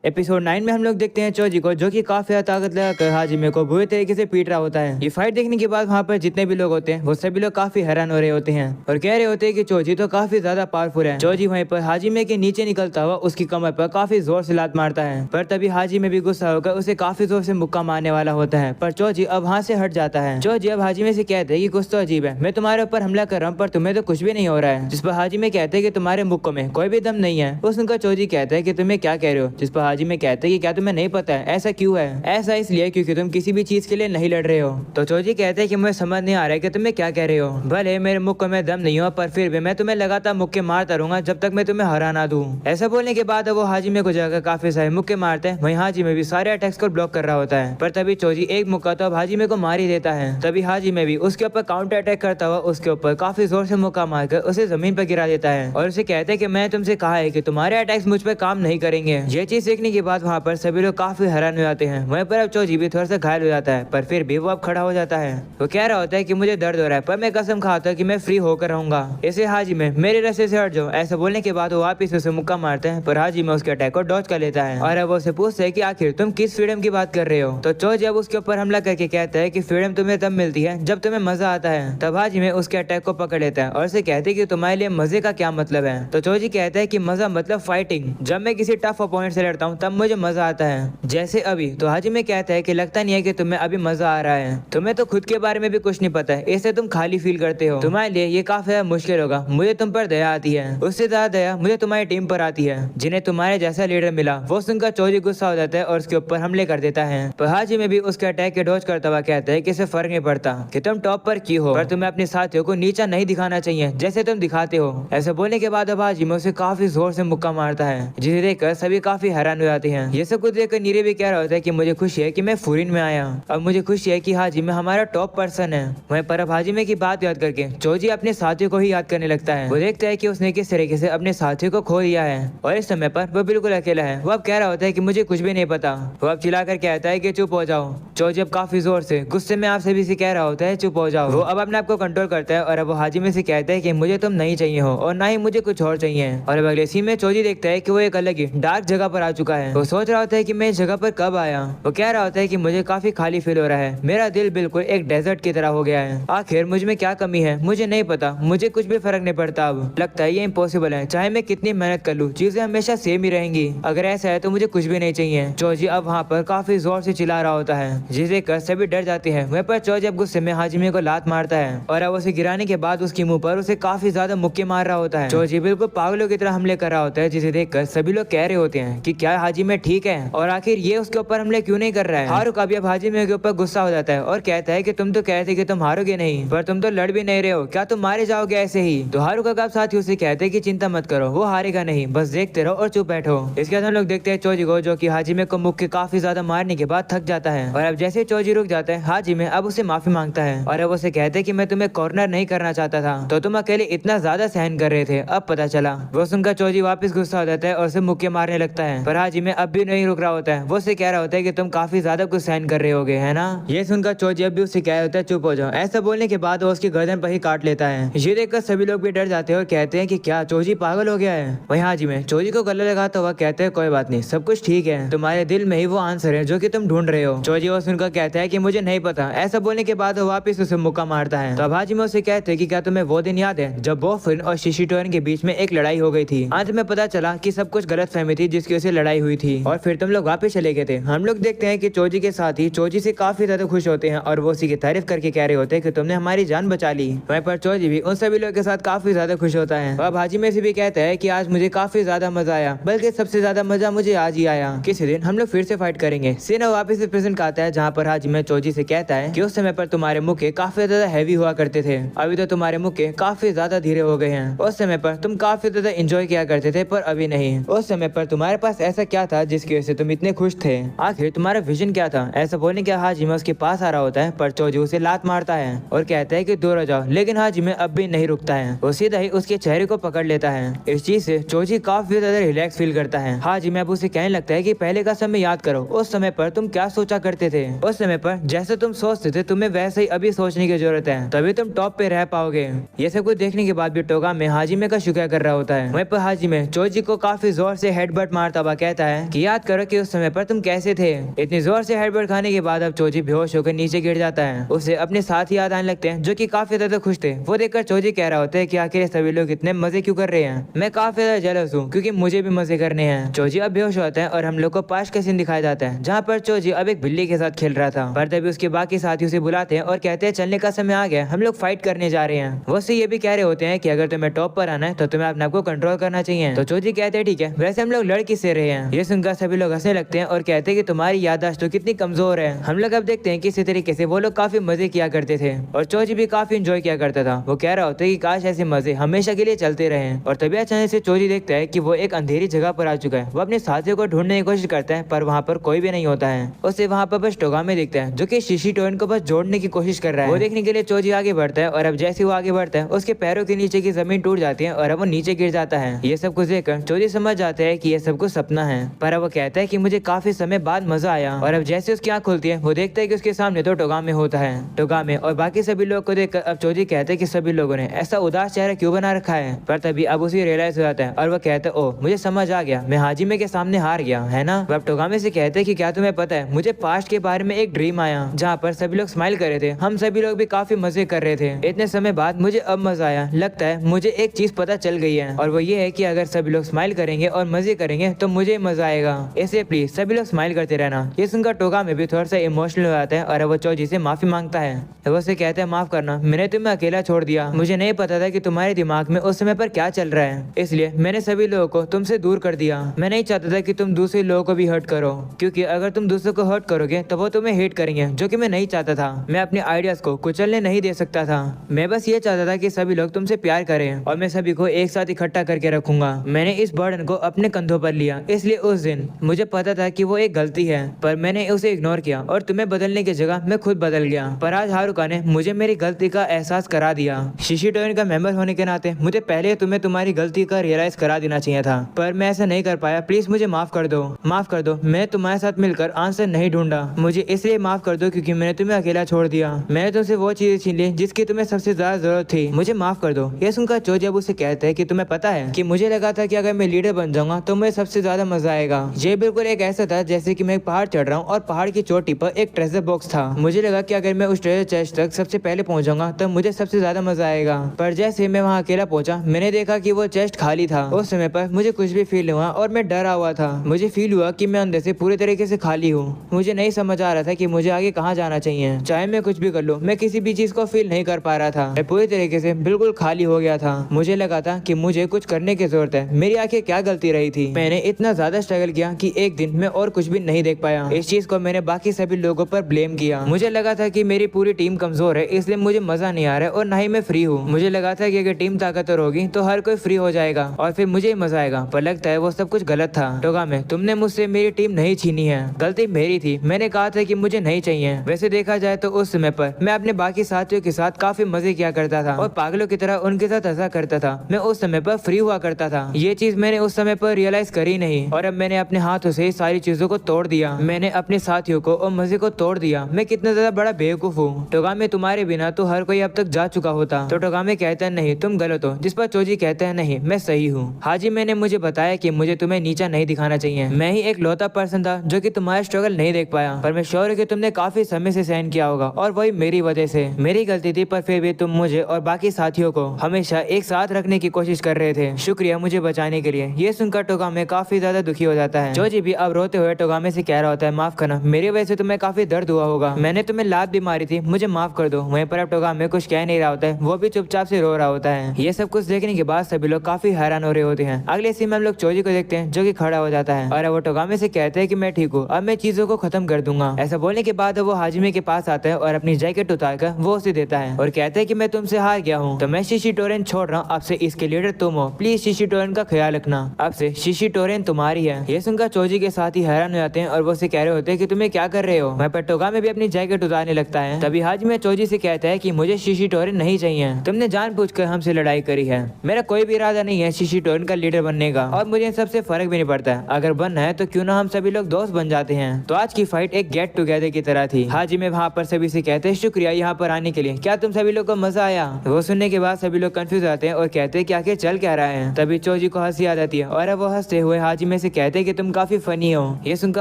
Episode 9 में हम लोग देखते हैं चोजी को, जो कि काफी ताकत लगाकर हाजिमे को बुरे तरीके से पीट रहा होता है। ये फाइट देखने के बाद वहाँ पर जितने भी लोग होते हैं वो सभी लोग काफी हैरान हो रहे होते हैं और कह रहे होते हैं कि चोजी तो काफी ज्यादा पावरफुल है। चोजी वहीं पर हाजिमे के नीचे निकलता हुआ उसकी कमर पर काफी जोर से लात मारता है, पर तभी हाजिमे भी गुस्सा होकर उसे काफी जोर से मुक्का मारने वाला होता है, पर चोजी अब वहाँ से हट जाता है। चोजी अब हाजिमे से कहते हैं कि कुछ तो अजीब है, मैं तुम्हारे ऊपर हमला कर रहा हूँ पर तुम्हें तो कुछ भी नहीं हो रहा है। जिस पर हाजिमे कहते हैं कि तुम्हारे मुक्कों में कोई भी दम नहीं है। वो सुनकर चोजी कहता है कि तुम्हें क्या कह रहे हो, जिस पर हाजिमे कहते हैं कि क्या तुम्हें नहीं पता है ऐसा क्यों है? ऐसा इसलिए क्योंकि तुम किसी भी चीज के लिए नहीं लड़ रहे हो। तो चोजी कहते हैं कि मुझे समझ नहीं आ रहा है कि तुम्हें क्या कह रहे हो। भले मेरे मुक्कों में दम नहीं हो पर फिर भी मैं तुम्हें लगातार मुक्के मारता रहूंगा जब तक मैं तुम्हें हरा ना दूं। ऐसा बोलने के बाद वो हाजिमे को जाकर काफी सारे मुक्के मारते हैं। वहीं हाजिमे भी सारे अटैक्स को ब्लॉक कर रहा होता है, पर तभी चोजी एक मुक्का तो अब हाजिमे को मार ही देता है। तभी हाजिमे भी उसके ऊपर काउंटर अटैक करता हुआ उसके ऊपर काफी जोर से मुक्का मारकर उसे जमीन पर गिरा देता है और उसे कहते हैं कि मैं तुमसे कहा है कि तुम्हारे अटैक्स मुझ पर काम नहीं करेंगे। ये चीज देखने के बाद वहाँ पर सभी लोग काफी हैरान हो जाते हैं। वहीं पर अब चोजी भी थोड़ा सा घायल हो जाता है, पर फिर भी वो अब खड़ा हो जाता है। वो कह रहा होता है कि मुझे दर्द हो रहा है पर मैं कसम खाता हूं कि मैं फ्री होकर रहूंगा। इसे हाजिमे मेरे रास्ते से हट जाओ। ऐसा बोलने के बाद वो वापिस उसे मुक्का मारते हैं, पर हाजिमे उसके अटैक को डॉज कर लेता है और अब वो उसे पूछता है कि आखिर तुम किस फ्रीडम की बात कर रहे हो। तो चोजी अब उसके ऊपर हमला करके कहता है कि फ्रीडम तुम्हें तब मिलती है जब तुम्हें मजा आता है। तब हाजिमे उसके अटैक को पकड़ लेता है और उसे कहते हैं कि तुम्हारे लिए मजे का क्या मतलब है। तो चोजी कहता है कि मजा मतलब फाइटिंग। जब मैं किसी टफ अपोनेंट से लड़ता हूँ तब मुझे मजा आता है, जैसे अभी। तो हाजिमे कहता है कि लगता नहीं है कि तुम्हें अभी मजा आ रहा है, तुम्हें तो खुद के बारे में भी कुछ नहीं पता है, इससे तुम खाली फील करते हो। तुम्हारे लिए ये काफी मुश्किल होगा। मुझे तुम पर दया आती है, उससे ज्यादा दया मुझे तुम्हारी टीम पर आती है जिन्हें तुम्हारे जैसा लीडर मिला। वो सुनकर चोजी गुस्सा हो जाता है और उसके ऊपर हमले कर देता है, पर हाजिमे भी उसके अटैक के डॉज करता हुआ कहता है कि इसे फर्क नहीं पड़ता कि तुम टॉप पर क्यों हो, पर तुम्हें अपने साथियों को नीचा नहीं दिखाना चाहिए जैसे तुम दिखाते हो। ऐसा बोलने के बाद अब हाजिमे उसे काफी जोर से मुक्का मारता है, जिसे देखकर सभी काफी हैरान हो जाते हैं। ये सब कुछ देखकर नीरे भी कह रहा होता है कि मुझे खुशी है कि मैं फुरिन में आया, अब मुझे खुशी है कि हाजिमे हमारा टॉप पर्सन है। वहीं पर अब हाजिमे की बात याद करके चोजी अपने साथियों को ही याद करने लगता है। वो देखता है कि उसने किस तरीके से अपने साथियों को खो दिया है और इस समय पर वो बिल्कुल अकेला है। वो अब कह रहा होता है कि मुझे कुछ भी नहीं पता। वो अब चिल्लाकर कहता है कि चुप हो जाओ। चोजी अब काफी जोर से गुस्से में आप सभी से कह रहा होता है चुप हो जाओ। वो अब अपने आप को कंट्रोल करता है और अब वो हाजिमे से कहता है कि मुझे तुम नहीं चाहिए हो और ना ही मुझे कुछ और चाहिए। और अब अगले सीन में चोजी देखता है कि वो एक अलग ही डार्क जगह पर आ चुका है। वो सोच रहा होता है कि मैं इस जगह पर कब आया। वो कह रहा होता है कि मुझे काफी खाली फील हो रहा है, मेरा दिल बिल्कुल एक डेजर्ट की तरह हो गया है। आखिर मुझ में क्या कमी है मुझे नहीं पता, मुझे कुछ भी फर्क नहीं पड़ता। अब लगता है ये इम्पॉसिबल है, चाहे मैं कितनी मेहनत कर लूं चीजें हमेशा सेम ही रहेंगी। अगर ऐसा है तो मुझे कुछ भी नहीं चाहिए। चोजी अब वहाँ पर काफी जोर से चिल्ला रहा होता है, जिसे कर सभी डर जाते हैं। वहीं पर चोजी अब गुस्से में हाजिमे को लात मारता है और अब उसे गिराने के बाद उसके मुंह पर उसे काफी ज्यादा मुक्के मार रहा होता है। चोजी बिल्कुल पागलों की तरह हमले कर रहा होता है, जिसे देखकर सभी लोग कह रहे होते हैं कि क्या हाजिमे ठीक है और आखिर ये उसके ऊपर हमले क्यों नहीं कर रहा है। हारुक अभी अब हाजिमे के ऊपर गुस्सा हो जाता है और कहता है कि तुम तो कहते कि तुम हारोगे नहीं, पर तुम तो लड़ भी नहीं रहे हो, क्या तुम मारे जाओगे ऐसे ही। तो हारुक का साथी उसे कहते हैं कि चिंता मत करो, वो हारेगा नहीं, बस देखते रहो और चुप बैठो। इसके बाद हम लोग देखते हैं चोजी को, जो कि हाजिमे को मुक्के काफी ज्यादा मारने के बाद थक जाता है और अब जैसे चोजी रुक जाता है हाजिमे अब उसे माफी मांगता है और अब उसे कहते हैं कि मैं तुम्हें कॉर्नर नहीं करना चाहता था, तो तुम अकेले इतना ज्यादा सहन कर रहे थे, अब पता चला। वो सुनकर चोजी वापस गुस्सा हो जाता है और उसे मुक्के मारने लगता है, पर हाजिमे अब भी नहीं रुक रहा होता है। वो उसे कह रहा होता है कि तुम काफी ज्यादा कुछ सहन कर रहे होगे, है ना। ये सुनकर चोजी अब भी उससे कह रहा होता है चुप हो जाओ। ऐसा बोलने के बाद वो उसकी गर्दन पर ही काट लेता है। ये देखकर सभी लोग भी डर जाते हैं और कहते हैं कि क्या चोजी पागल हो गया है। वहीं हाजिमे चोजी को गले लगाता हुआ कहते हैं कोई बात नहीं, सब कुछ ठीक है, तुम्हारे दिल में ही वो आंसर है जो कि तुम ढूंढ रहे हो। चोजी वो सुनकर कहता है कि मुझे नहीं पता। ऐसा बोलने के बाद वो वापस उसे मुक्का मारता है। तो अब हाजिमे उसे कहते हैं कि क्या तुम्हें वो दिन याद है जब बोफिन और शिशिटोरन के बीच में एक लड़ाई हो गई थी। अंत में पता चला कि सब कुछ गलत फहमी थी जिसकी उसे लड़ाई हुई थी और फिर तुम लोग वापस चले गए थे। हम लोग देखते हैं कि चोजी के साथी चोजी से काफी ज्यादा खुश होते हैं और वो उसी की तारीफ करके कह रहे होते हैं कि तुमने हमारी जान बचा ली। वहीं पर चोजी भी उन सभी लोगों के साथ काफी ज्यादा खुश होता है। अब हाजिमे से भी कहता है कि आज मुझे काफी ज्यादा मजा आया, बल्कि सबसे ज्यादा मजा मुझे आज ही आया, किसी दिन हम लोग फिर से फाइट करेंगे। सीन वापस से प्रेजेंट आता है जहाँ पर हाजिमे चोजी से कहता है कि उस समय पर तुम्हारे मुक्के काफी ज्यादा हैवी हुआ करते थे, अभी तो तुम्हारे मुक्के काफी ज्यादा धीरे हो गए हैं। उस समय पर तुम काफी ज्यादा एंजॉय किया करते थे पर अभी नहीं। उस समय पर तुम्हारे पास ऐसा क्या था जिसकी वजह से तुम इतने खुश थे, आखिर तुम्हारा विजन क्या था। ऐसा बोलने के हाजिमे उसके पास आ रहा होता है, पर चोजी उसे लात मारता है और कहता है कि दूर हो जाओ, लेकिन हाजिमे अब भी नहीं रुकता है। वो सीधा ही उसके चेहरे को पकड़ लेता है। इस चीज से चोजी काफी ज्यादा रिलैक्स फील करता है। हाजिमे अब उसे कहने लगता है कि पहले का समय याद करो, उस समय पर तुम क्या सोचा करते थे। उस समय पर जैसे तुम सोचते थे तुम्हें वैसे ही अभी सोचने की जरूरत है, तभी तुम टॉप पे रह पाओगे। ये सब कुछ देखने के बाद भी टोगामे हाजिमे का शुक्रिया कर रहा होता है। वहीं पर हाजिमे चोजी को काफी जोर से हेडबट मारता हुआ कहता कहता है कि याद करो कि उस समय पर तुम कैसे थे। इतनी जोर से हेडबुट खाने के बाद अब चोजी बेहोश होकर नीचे गिर जाता है। उसे अपने साथ याद आने लगते हैं जो कि काफी ज्यादा खुश थे। वो देखकर चोजी कह रहा होता है कि आखिर सभी लोग इतने मजे क्यों कर रहे हैं। मैं काफी ज्यादा जेलस हूँ क्योंकि मुझे भी मजे करने हैं। चोजी अब बेहोश होता है और हम लोग को पास का सीन दिखाया जाता है जहाँ पर चोजी अब एक बिल्ली के साथ खेल रहा था। पर तभी उसके बाकी साथी उसे बुलाते हैं और कहते हैं चलने का समय आ गया, हम लोग फाइट करने जा रहे हैं। वो उससे ये भी कह रहे होते हैं कि अगर तुम्हें टॉप पर आना है तो तुम्हें अपने आप को कंट्रोल करना चाहिए। तो चोजी कहते हैं ठीक है, वैसे हम लोग लड़ किससे रहे हैं। ये सुनकर सभी लोग हंसने लगते हैं और कहते हैं कि तुम्हारी याददाश्त तो कितनी कमजोर है। हम लोग अब देखते हैं कि इसी तरीके से वो लोग काफी मजे किया करते थे और चोजी भी काफी इंजॉय किया करता था। वो कह रहा होता है कि काश ऐसे मजे हमेशा के लिए चलते रहे। और तभी अचानक से चोजी देखता है कि वो एक अंधेरी जगह पर आ चुका है। वो अपने साथियों को ढूंढने की कोशिश करता है पर वहाँ पर कोई भी नहीं होता है। उसे वहाँ पर बस टोगामे दिखता है जो कि शिशी टोरन को बस जोड़ने की कोशिश कर रहा है। वो देखने के लिए चोजी आगे बढ़ता है और अब जैसे वो आगे बढ़ता है उसके पैरों के नीचे की जमीन टूट जाती है और अब वो नीचे गिर जाता है। ये सब कुछ देखकर चोजी समझ जाता है कि ये सब कुछ सपना है। पर अब वो कहता है कि मुझे काफी समय बाद मजा आया। और अब जैसे उसकी आंख खुलती है वो देखता है कि उसके सामने तो टोगामे होता है। टोगामे और बाकी सभी लोग को देखकर अब चोजी कहते हैं कि सभी लोगों ने ऐसा उदास चेहरा क्यों बना रखा है। पर तभी अब उसे रियलाइज हो जाता है और वो कहता है ओह मुझे समझ आ गया, मैं हाजिमे के सामने हार गया है ना। अब टोगामे से कहते हैं कि क्या तुम्हें पता है मुझे पास्ट के बारे में एक ड्रीम आया जहाँ पर सभी लोग स्माइल कर रहे थे, हम सभी लोग भी काफी मजे कर रहे थे। इतने समय बाद मुझे अब मजा आया, लगता है मुझे एक चीज पता चल गई है और वो ये है कि अगर सभी लोग स्माइल करेंगे और मजे करेंगे तो मुझे मजा आएगा, इसलिए प्लीज सभी लोग स्माइल करते रहना। ये सुनकर टोगामे भी थोड़ा सा इमोशनल हो जाता है और वो चोजी से माफी मांगता है। वो उसे कहता है माफ करना, मैंने तुम्हें अकेला छोड़ दिया, मुझे नहीं पता था कि तुम्हारे दिमाग में उस समय पर क्या चल रहा है, इसलिए मैंने सभी लोगों को तुमसे दूर कर दिया। मैं नहीं चाहता था कि तुम दूसरे लोगों को भी हर्ट करो क्योंकि अगर तुम दूसरों को हर्ट करोगे तो वो तुम्हें हेट करेंगे जो कि मैं नहीं चाहता था। मैं अपने आइडियाज को कुचलने नहीं दे सकता था, मैं बस ये चाहता था कि सभी लोग तुमसे प्यार करें और मैं सभी को एक साथ इकट्ठा करके रखूंगा। मैंने इस बर्डन को अपने कंधों पर लिया, इसलिए उस दिन मुझे पता था कि वो एक गलती है पर मैंने उसे इग्नोर किया और तुम्हें बदलने की जगह मैं खुद बदल गया। पर आज हारुका ने मुझे मेरी गलती का एहसास करा दिया। शिशी टोरन का मेंबर होने के नाते मुझे पहले तुम्हें तुम्हारी गलती का रियलाइज करा देना चाहिए था पर मैं ऐसा नहीं कर पाया, प्लीज मुझे माफ कर दो, माफ कर दो। मैं तुम्हारे साथ मिलकर आंसर नहीं ढूंढा, मुझे इसलिए माफ कर दो क्योंकि मैंने तुम्हें अकेला छोड़ दिया। मैंने तुमसे वो चीजें छीन ली जिसकी तुम्हें सबसे ज्यादा जरूरत थी, मुझे माफ कर दो। ये सुनकर चोजी अब उसे कहता है कि तुम्हें पता है कि मुझे लगा था कि अगर मैं लीडर बन जाऊंगा तो मुझे सबसे ज्यादा मजा आएगा। ये बिल्कुल एक ऐसा था जैसे कि मैं एक पहाड़ चढ़ रहा हूँ और पहाड़ की चोटी पर एक ट्रेजर बॉक्स था। मुझे लगा कि अगर मैं उस ट्रेजर चेस्ट तक सबसे पहले पहुंच जाऊंगा तो मुझे सबसे ज्यादा मजा आएगा। पर जैसे मैं वहाँ अकेला पहुंचा मैंने देखा कि वो चेस्ट खाली था। उस समय पर मुझे कुछ भी फील हुआ और मैं डरा हुआ था। मुझे फील हुआ कि मैं अंदर से पूरे तरीके से खाली हूँ। मुझे नहीं समझ आ रहा था कि मुझे आगे कहाँ जाना चाहिए। चाहे मैं कुछ भी कर लूँ मैं किसी भी चीज को फील नहीं कर पा रहा था। मैं पूरी तरीके से बिल्कुल खाली हो गया था। मुझे लगा था कि मुझे कुछ करने की जरूरत है। मेरी आंखें क्या गलती रही थी, मैंने इतना ज्यादा स्ट्रगल किया कि एक दिन मैं और कुछ भी नहीं देख पाया। इस चीज को मैंने बाकी सभी लोगों पर ब्लेम किया। मुझे लगा था कि मेरी पूरी टीम कमजोर है इसलिए मुझे मजा नहीं आ रहा है और ना ही मैं फ्री हूँ। मुझे लगा था कि अगर टीम ताकतवर होगी तो हर कोई फ्री हो जाएगा और फिर मुझे ही मजा आएगा, पर लगता है वो सब कुछ गलत था। टोगामे तुमने मुझसे मेरी टीम नहीं छीनी है, गलती मेरी थी। मैंने कहा था कि मुझे नहीं चाहिए। वैसे देखा जाए तो उस समय पर मैं अपने बाकी साथियों के साथ काफी मजे किया करता था और पागलों की तरह उनके साथ हंसा करता था। मैं उस समय पर फ्री हुआ करता था। ये चीज मैंने उस समय पर रियलाइज करी नहीं और अब मैंने अपने हाथों से सारी चीजों को तोड़ दिया। मैंने अपने साथियों को और मजे को तोड़ दिया। मैं कितना ज्यादा बड़ा बेवकूफ हूँ। टोगामे तुम्हारे बिना तो हर कोई अब तक जा चुका होता। तो टोगामे कहता है नहीं तुम गलत हो, जिस पर चोजी कहता है नहीं मैं सही हूँ। हाजी मैंने मुझे बताया कि मुझे तुम्हें नीचा नहीं दिखाना चाहिए। मैं ही एक लौता पर्सन था जो कि तुम्हारा स्ट्रगल नहीं देख पाया, पर मैं श्योर हूँ कि तुमने काफी समय से सहन किया होगा और वही मेरी वजह से मेरी गलती थी। पर फिर भी तुम मुझे और बाकी साथियों को हमेशा एक साथ रखने की कोशिश कर रहे थे। शुक्रिया मुझे बचाने के लिए। ये सुनकर टोगामे काफी ज्यादा दुखी हो जाता है। चोजी भी अब रोते हुए टोगामे से कह रहा होता है माफ करना, मेरी वजह से तुम्हें काफी दर्द हुआ होगा। मैंने तुम्हें लात भी मारी थी, मुझे माफ कर दो। वहीं पर अब टोगामे कुछ कह नहीं रहा होता है, वो भी चुपचाप से रो रहा होता है। ये सब कुछ देखने के बाद सभी लोग काफी हैरान हो रहे होते हैं। अगले सीन में हम लोग चोजी को देखते हैं जो कि खड़ा हो जाता है और वो टोगामे से कहते हैं कि मैं ठीक हूँ, अब मैं चीजों को खत्म कर दूंगा। ऐसा बोलने के बाद वो हाजिमे के पास आता है और अपनी जैकेट उतारकर वो उसे देता है और कहता है कि मैं तुमसे हार गया हूँ तो मैं शिशी टोरेन छोड़ रहा हूँ, अब से इसके लीडर तुम हो। प्लीज शिशी टोरेन का ख्याल रखना, अब से शिशी टोरेन तुम्हारी है। ये सुनकर चोजी के साथ ही हैरान हो जाते हैं और वो उसे कह रहे होते हैं कि तुम्हें क्या कर रहे हो। वहीं पर टोगामे भी अपनी जैकेट उतारने लगता है। तभी हाजिमे चोजी से कहता है कि मुझे शिशी टोरेन नहीं चाहिए, तुमने जानबूझकर हमसे लड़ाई करी है। मेरा कोई भी इरादा नहीं है शिशी टोरेन का लीडर बनने का और मुझे सबसे फर्क भी नहीं पड़ता है। अगर बनना है तो क्यों ना हम सभी लोग दोस्त बन जाते हैं। तो आज की फाइट एक गेट टुगेदर की तरह थी। हाजिमे वहाँ पर सभी से कहते हैं शुक्रिया यहाँ पर आने के लिए, क्या तुम सभी लोग को मजा आया। वो सुनने के बाद सभी लोग कंफ्यूज आते हैं और कहते हैं कि आखिर चल क्या रहा है। तभी चोजी को हंसी आ जाती है और वो हंसते हुए हाजिमे से कहते हैं कि तुम काफी फनी हो। ये सुनकर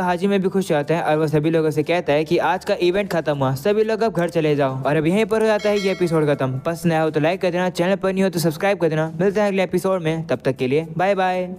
हाजिमे भी खुश होता है और वो सभी लोगों से कहता है कि आज का इवेंट खत्म हुआ, सभी लोग अब घर चले जाओ। और अब यहीं पर हो जाता है ये एपिसोड खत्म। पसंद आया हो तो लाइक कर देना, चैनल पर नहीं हो तो सब्सक्राइब कर देना। मिलते हैं अगले एपिसोड में, तब तक के लिए बाय बाय।